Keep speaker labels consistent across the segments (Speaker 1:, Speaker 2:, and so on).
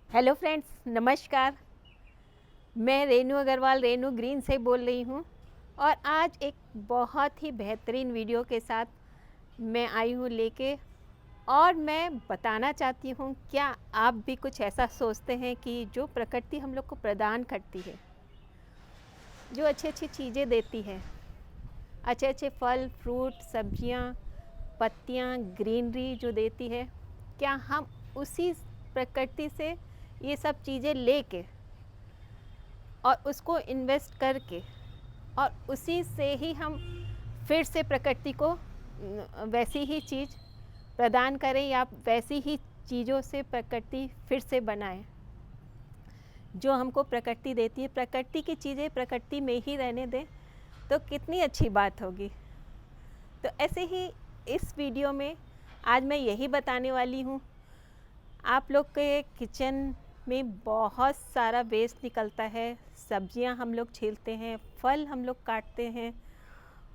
Speaker 1: Hello friends, नमस्कार। मैं Renu Agarwal Renu green से बोल रही हूँ और आज एक बहुत ही बेहतरीन वीडियो के साथ मैं आई हूँ लेके। और मैं बताना चाहती हूँ, क्या आप भी कुछ ऐसा सोचते हैं कि जो प्रकृति हम लोग को प्रदान करती है, जो अच्छी अच्छी चीज़ें देती है, अच्छे अच्छे फल फ्रूट सब्जियाँ पत्तियाँ ग्रीनरी जो देती है, क्या हम उसी प्रकृति से ये सब चीज़ें लेके और उसको इन्वेस्ट करके और उसी से ही हम फिर से प्रकृति को वैसी ही चीज़ प्रदान करें या वैसी ही चीज़ों से प्रकृति फिर से बनाएं जो हमको प्रकृति देती है। प्रकृति की चीज़ें प्रकृति में ही रहने दें तो कितनी अच्छी बात होगी। तो ऐसे ही इस वीडियो में आज मैं यही बताने वाली हूँ। आप लोग के किचन में बहुत सारा वेस्ट निकलता है, सब्जियां हम लोग छीलते हैं, फल हम लोग काटते हैं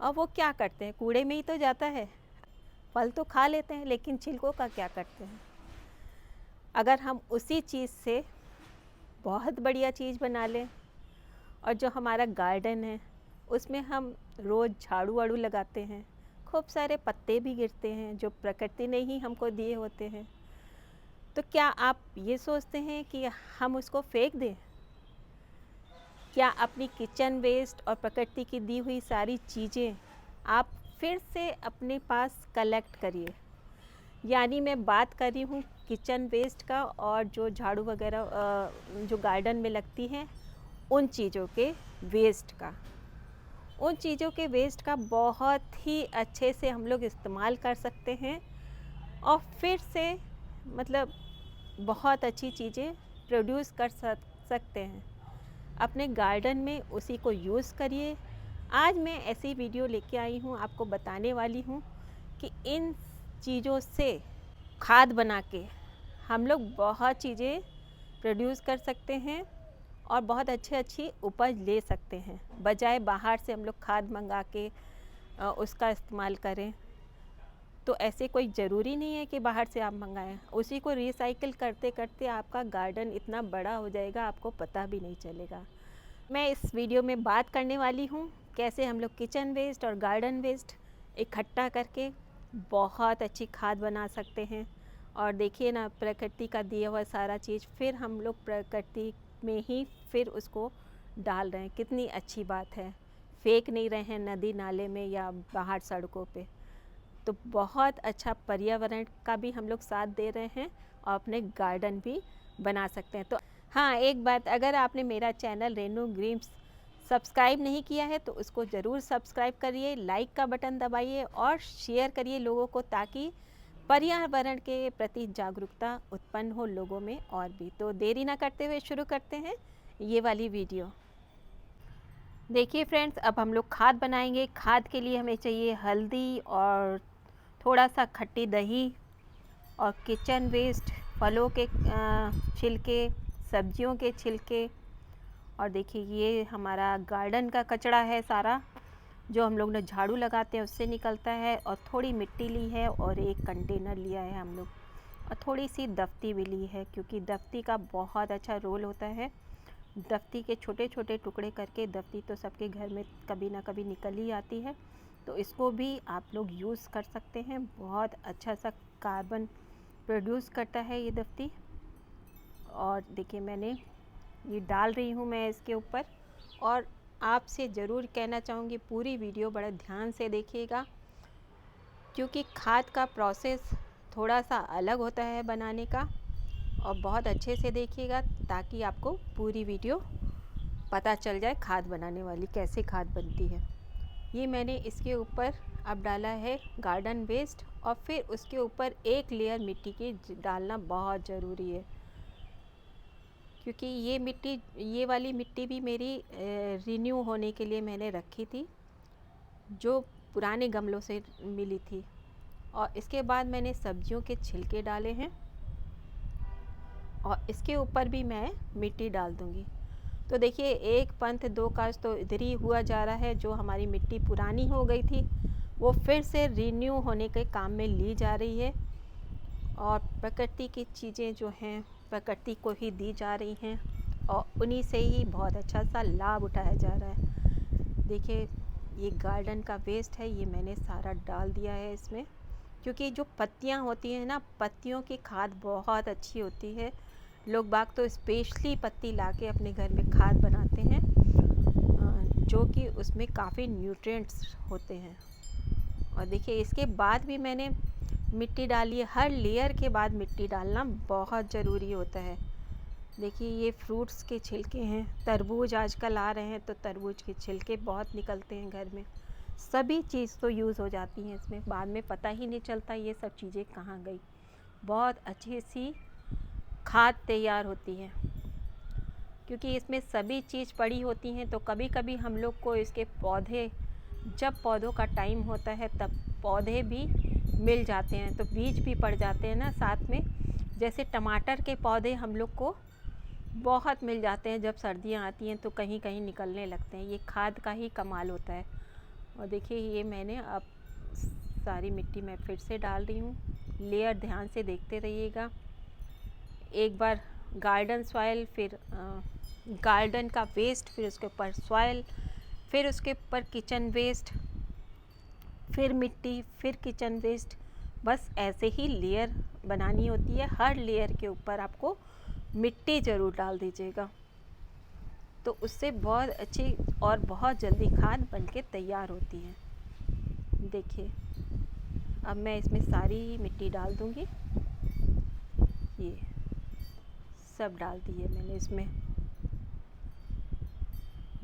Speaker 1: और वो क्या करते हैं, कूड़े में ही तो जाता है। फल तो खा लेते हैं लेकिन छिलकों का क्या करते हैं। अगर हम उसी चीज़ से बहुत बढ़िया चीज़ बना लें और जो हमारा गार्डन है उसमें हम रोज़ झाड़ू वाड़ू लगाते हैं, खूब सारे पत्ते भी गिरते हैं जो प्रकृति ने ही हमको दिए होते हैं, तो क्या आप ये सोचते हैं कि हम उसको फेंक दें? क्या अपनी किचन वेस्ट और प्रकृति की दी हुई सारी चीज़ें आप फिर से अपने पास कलेक्ट करिए। यानी मैं बात कर रही हूँ किचन वेस्ट का और जो झाड़ू वगैरह जो गार्डन में लगती हैं उन चीज़ों के वेस्ट का। उन चीज़ों के वेस्ट का बहुत ही अच्छे से हम लोग इस्तेमाल कर सकते हैं और फिर से मतलब बहुत अच्छी चीज़ें प्रोड्यूस कर सकते हैं। अपने गार्डन में उसी को यूज़ करिए। आज मैं ऐसी वीडियो लेके आई हूँ, आपको बताने वाली हूँ कि इन चीज़ों से खाद बना के हम लोग बहुत चीज़ें प्रोड्यूस कर सकते हैं और बहुत अच्छी उपज ले सकते हैं, बजाय बाहर से हम लोग खाद मंगा के उसका इस्तेमाल करें। तो ऐसे कोई ज़रूरी नहीं है कि बाहर से आप मंगाएं। उसी को रिसाइकिल करते करते आपका गार्डन इतना बड़ा हो जाएगा, आपको पता भी नहीं चलेगा। मैं इस वीडियो में बात करने वाली हूँ कैसे हम लोग किचन वेस्ट और गार्डन वेस्ट इकट्ठा करके बहुत अच्छी खाद बना सकते हैं। और देखिए ना, प्रकृति का दिया हुआ सारा चीज़ फिर हम लोग प्रकृति में ही फिर उसको डाल रहे हैं। कितनी अच्छी बात है, फेंक नहीं रहे हैं नदी नाले में या बाहर सड़कों पे। तो बहुत अच्छा पर्यावरण का भी हम लोग साथ दे रहे हैं और अपने गार्डन भी बना सकते हैं। तो हाँ, एक बात, अगर आपने मेरा चैनल रेनू ग्रीम्स सब्सक्राइब नहीं किया है तो उसको ज़रूर सब्सक्राइब करिए, लाइक का बटन दबाइए और शेयर करिए लोगों को, ताकि पर्यावरण के प्रति जागरूकता उत्पन्न हो लोगों में और भी। तो देरी ना करते हुए शुरू करते हैं ये वाली वीडियो। देखिए फ्रेंड्स, अब हम लोग खाद बनाएंगे। खाद के लिए हमें चाहिए हल्दी और थोड़ा सा खट्टी दही और किचन वेस्ट, फलों के छिलके, सब्जियों के छिलके, और देखिए ये हमारा गार्डन का कचरा है सारा, जो हम लोग ने झाड़ू लगाते हैं उससे निकलता है, और थोड़ी मिट्टी ली है और एक कंटेनर लिया है हम लोग, और थोड़ी सी दफ्ती भी ली है क्योंकि दफ्ती का बहुत अच्छा रोल होता है। दफ्ती के छोटे छोटे टुकड़े करके, दफ्ती तो सबके घर में कभी ना कभी निकल ही आती है, तो इसको भी आप लोग यूज़ कर सकते हैं। बहुत अच्छा सा कार्बन प्रोड्यूस करता है ये दफ्ती। और देखिए मैंने ये डाल रही हूँ मैं इसके ऊपर, और आपसे ज़रूर कहना चाहूँगी पूरी वीडियो बड़े ध्यान से देखिएगा, क्योंकि खाद का प्रोसेस थोड़ा सा अलग होता है बनाने का, और बहुत अच्छे से देखिएगा ताकि आपको पूरी वीडियो पता चल जाए खाद बनाने वाली कैसे खाद बनती है। ये मैंने इसके ऊपर अब डाला है गार्डन वेस्ट, और फिर उसके ऊपर एक लेयर मिट्टी की डालना बहुत ज़रूरी है, क्योंकि ये वाली मिट्टी भी मेरी रिन्यू होने के लिए मैंने रखी थी, जो पुराने गमलों से मिली थी। और इसके बाद मैंने सब्जियों के छिलके डाले हैं और इसके ऊपर भी मैं मिट्टी डाल दूँगी। तो देखिए एक पंथ दो काज तो इधर ही हुआ जा रहा है। जो हमारी मिट्टी पुरानी हो गई थी वो फिर से रिन्यू होने के काम में ली जा रही है, और प्रकृति की चीज़ें जो हैं प्रकृति को ही दी जा रही हैं और उन्हीं से ही बहुत अच्छा सा लाभ उठाया जा रहा है। देखिए ये गार्डन का वेस्ट है, ये मैंने सारा डाल दिया है इसमें, क्योंकि जो पत्तियां होती हैं ना, पत्तियों की खाद बहुत अच्छी होती है। लोग बाग तो स्पेशली पत्ती लाके अपने घर में खाद बनाते हैं, जो कि उसमें काफ़ी न्यूट्रिएंट्स होते हैं। और देखिए इसके बाद भी मैंने मिट्टी डाली है। हर लेयर के बाद मिट्टी डालना बहुत ज़रूरी होता है। देखिए ये फ्रूट्स के छिलके हैं, तरबूज आजकल आ रहे हैं तो तरबूज के छिलके बहुत निकलते हैं घर में। सभी चीज़ तो यूज़ हो जाती हैं इसमें, बाद में पता ही नहीं चलता ये सब चीज़ें कहाँ गई। बहुत अच्छी सी खाद तैयार होती है, क्योंकि इसमें सभी चीज़ पड़ी होती हैं। तो कभी कभी हम लोग को इसके पौधे, जब पौधों का टाइम होता है तब पौधे भी मिल जाते हैं, तो बीज भी पड़ जाते हैं ना साथ में। जैसे टमाटर के पौधे हम लोग को बहुत मिल जाते हैं, जब सर्दियाँ आती हैं तो कहीं कहीं निकलने लगते हैं। ये खाद का ही कमाल होता है। और देखिए ये मैंने अब सारी मिट्टी मैं फिर से डाल रही हूँ। लेयर ध्यान से देखते रहिएगा। एक बार गार्डन सॉइल, फिर गार्डन का वेस्ट, फिर उसके ऊपर सॉइल, फिर उसके ऊपर किचन वेस्ट, फिर मिट्टी, फिर किचन वेस्ट। बस ऐसे ही लेयर बनानी होती है। हर लेयर के ऊपर आपको मिट्टी ज़रूर डाल दीजिएगा, तो उससे बहुत अच्छी और बहुत जल्दी खाद बनके तैयार होती है। देखिए अब मैं इसमें सारी मिट्टी डाल दूँगी। ये सब डाल दी है मैंने इसमें।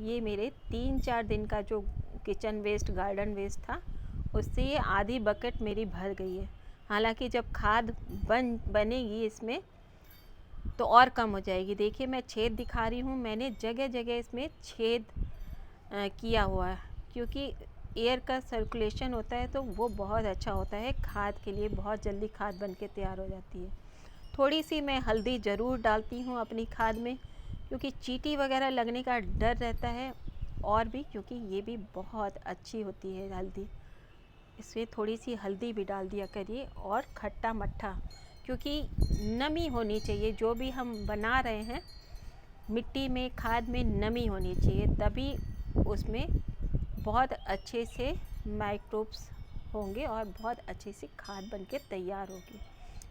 Speaker 1: ये मेरे 3-4 दिन का जो किचन वेस्ट, गार्डन वेस्ट था, उससे ये आधी बकेट मेरी भर गई है। हालांकि जब खाद बनेगी इसमें तो और कम हो जाएगी। देखिए मैं छेद दिखा रही हूँ, मैंने जगह जगह इसमें छेद किया हुआ है, क्योंकि एयर का सर्कुलेशन होता है तो वो बहुत अच्छा होता है खाद के लिए। बहुत जल्दी खाद बन के तैयार हो जाती है। थोड़ी सी मैं हल्दी ज़रूर डालती हूँ अपनी खाद में, क्योंकि चींटी वगैरह लगने का डर रहता है, और भी क्योंकि ये भी बहुत अच्छी होती है हल्दी। इसमें थोड़ी सी हल्दी भी डाल दिया करिए। और खट्टा मट्ठा, क्योंकि नमी होनी चाहिए। जो भी हम बना रहे हैं मिट्टी में, खाद में नमी होनी चाहिए, तभी उसमें बहुत अच्छे से माइक्रोब्स होंगे और बहुत अच्छी सी खाद बनके तैयार होगी।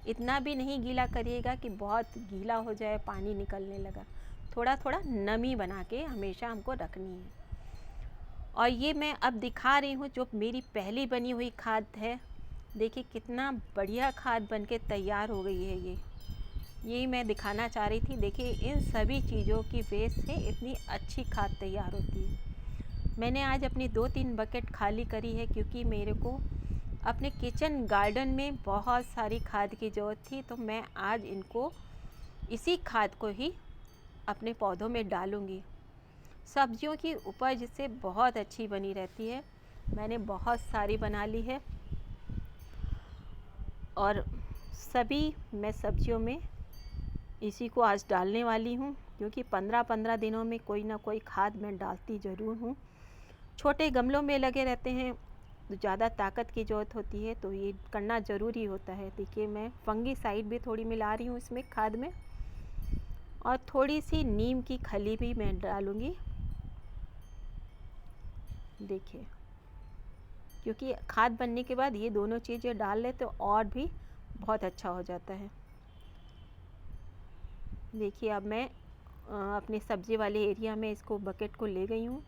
Speaker 1: इतना भी नहीं गीला करिएगा कि बहुत गीला हो जाए, पानी निकलने लगा। थोड़ा थोड़ा नमी बना के हमेशा हमको रखनी है। और ये मैं अब दिखा रही हूँ जो मेरी पहली बनी हुई खाद है। देखिए कितना बढ़िया खाद बनके तैयार हो गई है। यही मैं दिखाना चाह रही थी। देखिए इन सभी चीज़ों की वेस्ट से इतनी अच्छी खाद तैयार होती है। मैंने आज अपनी 2-3 बकेट खाली करी है, क्योंकि मेरे को अपने किचन गार्डन में बहुत सारी खाद की ज़रूरत थी। तो मैं आज इनको, इसी खाद को ही अपने पौधों में डालूँगी। सब्जियों की उपज इससे बहुत अच्छी बनी रहती है। मैंने बहुत सारी बना ली है, और सभी मैं सब्जियों में इसी को आज डालने वाली हूँ, क्योंकि 15-15 दिनों में कोई ना कोई खाद मैं डालती ज़रूर हूँ। छोटे गमलों में लगे रहते हैं तो ज़्यादा ताकत की ज़रूरत होती है, तो ये करना ज़रूरी होता है। देखिए मैं फंगीसाइड भी थोड़ी मिला रही हूँ इसमें खाद में, और थोड़ी सी नीम की खली भी मैं डालूँगी। देखिए क्योंकि खाद बनने के बाद ये दोनों चीज़ें डाल ले तो और भी बहुत अच्छा हो जाता है। देखिए अब मैं अपने सब्ज़ी वाले एरिया में इसको, बकेट को ले गई हूँ,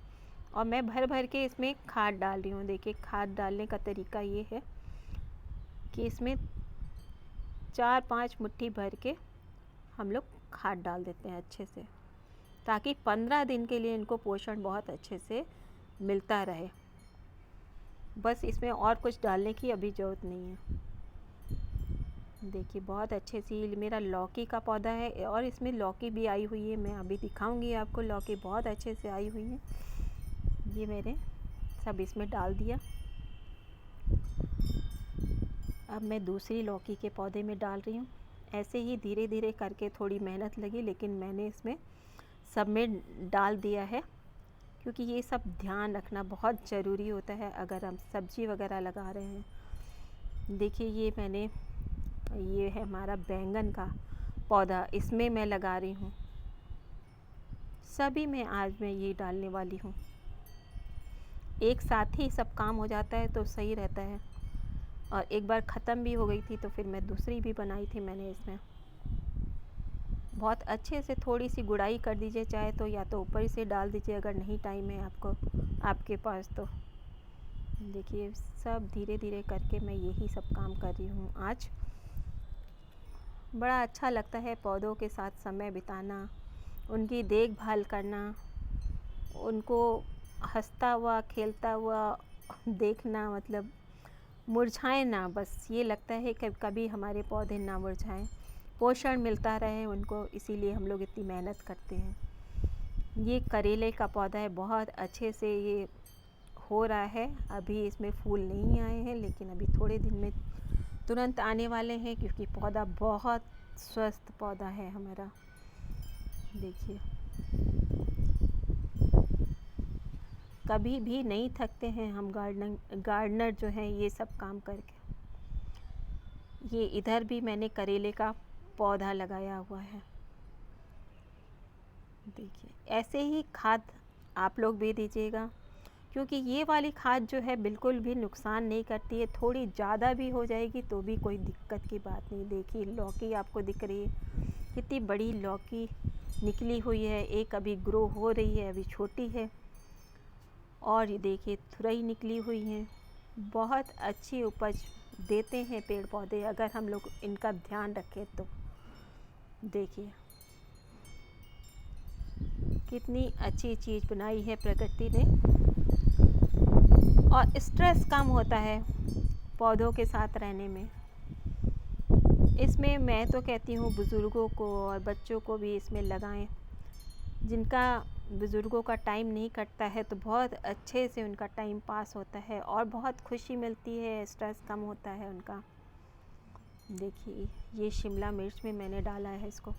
Speaker 1: और मैं भर भर के इसमें खाद डाल रही हूँ। देखिए खाद डालने का तरीका ये है कि इसमें 4-5 मुट्ठी भर के हम लोग खाद डाल देते हैं अच्छे से, ताकि 15 दिन के लिए इनको पोषण बहुत अच्छे से मिलता रहे। बस इसमें और कुछ डालने की अभी ज़रूरत नहीं है। देखिए बहुत अच्छे से मेरा लौकी का पौधा है, और इसमें लौकी भी आई हुई है। मैं अभी दिखाऊंगी आपको, लौकी बहुत अच्छे से आई हुई है। ये मैंने सब इसमें डाल दिया। अब मैं दूसरी लौकी के पौधे में डाल रही हूँ। ऐसे ही धीरे धीरे करके, थोड़ी मेहनत लगी, लेकिन मैंने इसमें सब में डाल दिया है, क्योंकि ये सब ध्यान रखना बहुत ज़रूरी होता है अगर हम सब्ज़ी वगैरह लगा रहे हैं। देखिए ये है हमारा बैंगन का पौधा इसमें मैं लगा रही हूँ। सभी में आज मैं ये डालने वाली हूँ। एक साथ ही सब काम हो जाता है तो सही रहता है। और एक बार ख़त्म भी हो गई थी तो फिर मैं दूसरी भी बनाई थी मैंने इसमें। बहुत अच्छे से थोड़ी सी गुड़ाई कर दीजिए, चाहे तो या तो ऊपर से डाल दीजिए अगर नहीं टाइम है आपके पास तो। देखिए सब धीरे धीरे करके मैं यही सब काम कर रही हूँ आज। बड़ा अच्छा लगता है पौधों के साथ समय बिताना, उनकी देखभाल करना, उनको हंसता हुआ खेलता हुआ देखना, मतलब मुरझाए ना, बस ये लगता है कि कभी हमारे पौधे ना मुरझाएं, पोषण मिलता रहे उनको, इसीलिए हम लोग इतनी मेहनत करते हैं। ये करेले का पौधा है, बहुत अच्छे से ये हो रहा है। अभी इसमें फूल नहीं आए हैं लेकिन अभी थोड़े दिन में तुरंत आने वाले हैं, क्योंकि पौधा बहुत स्वस्थ पौधा है हमारा। देखिए कभी भी नहीं थकते हैं हम गार्डनर जो हैं ये सब काम करके। ये इधर भी मैंने करेले का पौधा लगाया हुआ है। देखिए ऐसे ही खाद आप लोग भी दीजिएगा, क्योंकि ये वाली खाद जो है बिल्कुल भी नुकसान नहीं करती है। थोड़ी ज़्यादा भी हो जाएगी तो भी कोई दिक्कत की बात नहीं। देखिए लौकी आपको दिख रही है, कितनी बड़ी लौकी निकली हुई है। एक अभी ग्रो हो रही है, अभी छोटी है। और ये देखिए तुरई निकली हुई हैं। बहुत अच्छी उपज देते हैं पेड़ पौधे अगर हम लोग इनका ध्यान रखें तो। देखिए कितनी अच्छी चीज़ बनाई है प्रकृति ने। और स्ट्रेस कम होता है पौधों के साथ रहने में। इसमें मैं तो कहती हूँ बुज़ुर्गों को और बच्चों को भी इसमें लगाएं। जिनका बुज़ुर्गों का टाइम नहीं कटता है तो बहुत अच्छे से उनका टाइम पास होता है और बहुत खुशी मिलती है, स्ट्रेस कम होता है उनका। देखिए ये शिमला मिर्च में मैंने डाला है, इसको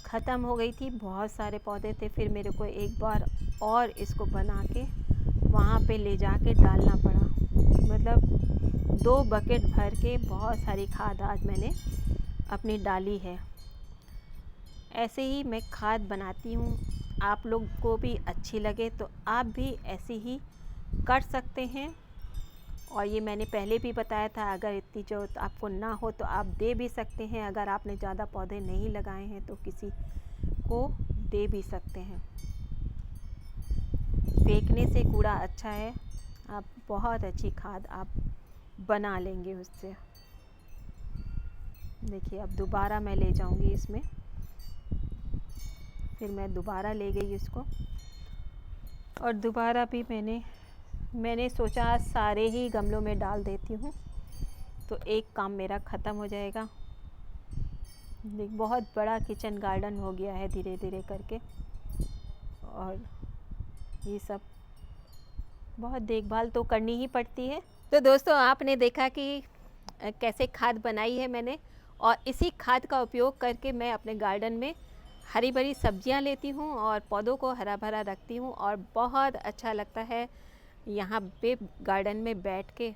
Speaker 1: ख़त्म हो गई थी, बहुत सारे पौधे थे, फिर मेरे को एक बार और इसको बना के वहाँ पे ले जाके डालना पड़ा। मतलब 2 बकेट भर के बहुत सारी खाद आज मैंने अपनी डाली है। ऐसे ही मैं खाद बनाती हूँ, आप लोग को भी अच्छी लगे तो आप भी ऐसे ही कर सकते हैं। और ये मैंने पहले भी बताया था, अगर इतनी ज़रूरत आपको ना हो तो आप दे भी सकते हैं। अगर आपने ज़्यादा पौधे नहीं लगाए हैं तो किसी को दे भी सकते हैं। फेंकने से कूड़ा अच्छा है, आप बहुत अच्छी खाद आप बना लेंगे उससे। देखिए अब दोबारा मैं ले जाऊंगी इसमें, फिर मैं दोबारा ले गई इसको और दोबारा भी मैंने सोचा सारे ही गमलों में डाल देती हूँ तो एक काम मेरा ख़त्म हो जाएगा। बहुत बड़ा किचन गार्डन हो गया है धीरे धीरे करके। और ये सब बहुत देखभाल तो करनी ही पड़ती है। तो दोस्तों आपने देखा कि कैसे खाद बनाई है मैंने, और इसी खाद का उपयोग करके मैं अपने गार्डन में हरी भरी सब्जियां लेती हूं और पौधों को हरा भरा रखती हूं। और बहुत अच्छा लगता है यहाँ पे गार्डन में बैठ के।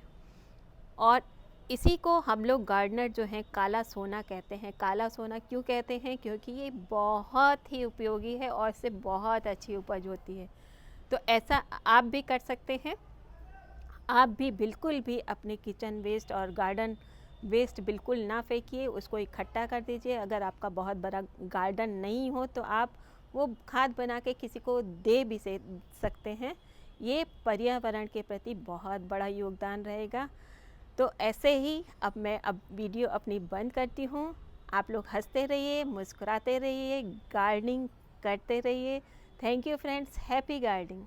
Speaker 1: और इसी को हम लोग गार्डनर जो हैं काला सोना कहते हैं। काला सोना क्यों कहते हैं? क्योंकि ये बहुत ही उपयोगी है और इससे बहुत अच्छी उपज होती है। तो ऐसा आप भी कर सकते हैं। आप भी बिल्कुल भी अपने किचन वेस्ट और गार्डन वेस्ट बिल्कुल ना फेंकिए, उसको इकट्ठा कर दीजिए। अगर आपका बहुत बड़ा गार्डन नहीं हो तो आप वो खाद बना के किसी को दे भी सकते हैं। ये पर्यावरण के प्रति बहुत बड़ा योगदान रहेगा। तो ऐसे ही मैं वीडियो अपनी बंद करती हूँ। आप लोग हंसते रहिए, मुस्कुराते रहिए, गार्डनिंग करते रहिए। Thank you friends, happy gardening.